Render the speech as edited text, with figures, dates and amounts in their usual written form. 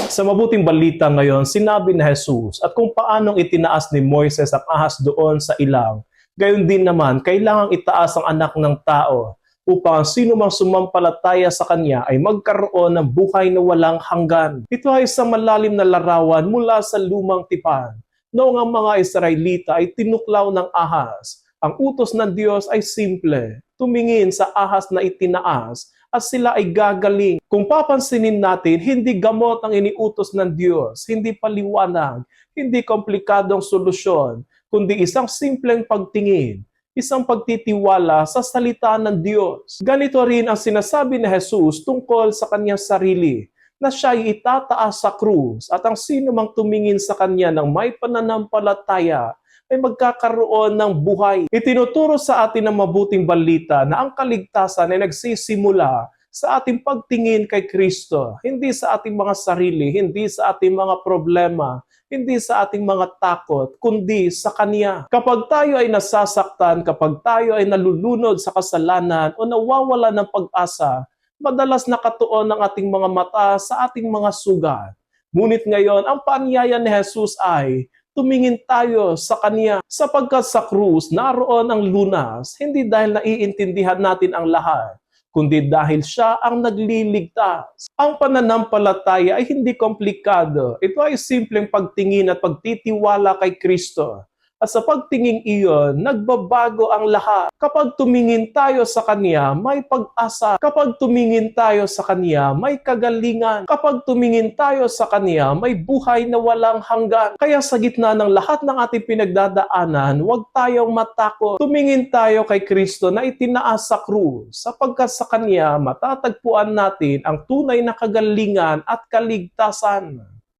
Sa mabuting balita ngayon, sinabi ni Jesus at kung paanong itinaas ni Moises ang ahas doon sa ilang, gayon din naman, kailangang itaas ang anak ng tao upang ang sino mang sumampalataya sa kanya ay magkaroon ng buhay na walang hanggan. Ito ay isang malalim na larawan mula sa lumang tipan. Noong ang mga Israelita ay tinuklaw ng ahas, ang utos ng Diyos ay simple, tumingin sa ahas na itinaas at sila ay gagaling. Kung papansinin natin, hindi gamot ang iniutos ng Diyos, hindi paliwanag, hindi komplikadong solusyon, kundi isang simpleng pagtingin, isang pagtitiwala sa salita ng Diyos. Ganito rin ang sinasabi ni Jesus tungkol sa kanyang sarili, na siya ay itataas sa krus at ang sino mang tumingin sa kanya ng may pananampalataya ay magkakaroon ng buhay. Itinuturo sa atin ng mabuting balita na ang kaligtasan ay nagsisimula sa ating pagtingin kay Kristo, hindi sa ating mga sarili, hindi sa ating mga problema, hindi sa ating mga takot, kundi sa Kanya. Kapag tayo ay nasasaktan, kapag tayo ay nalulunod sa kasalanan o nawawala ng pag-asa, madalas nakatuon ang ating mga mata sa ating mga sugat. Ngunit ngayon, ang paanyaya ni Jesus ay tumingin tayo sa Kanya sapagkat sa krus naroon ang lunas, hindi dahil naiintindihan natin ang lahat, kundi dahil siya ang nagliligtas. Ang pananampalataya ay hindi komplikado. Ito ay simpleng pagtingin at pagtitiwala kay Kristo. At sa pagtingin iyon, nagbabago ang lahat. Kapag tumingin tayo sa Kanya, may pag-asa. Kapag tumingin tayo sa Kanya, may kagalingan. Kapag tumingin tayo sa Kanya, may buhay na walang hanggan. Kaya sa gitna ng lahat ng ating pinagdadaanan, huwag tayong matakot. Tumingin tayo kay Kristo na itinaas sa krus, sapagkat sa Kanya matatagpuan natin ang tunay na kagalingan at kaligtasan.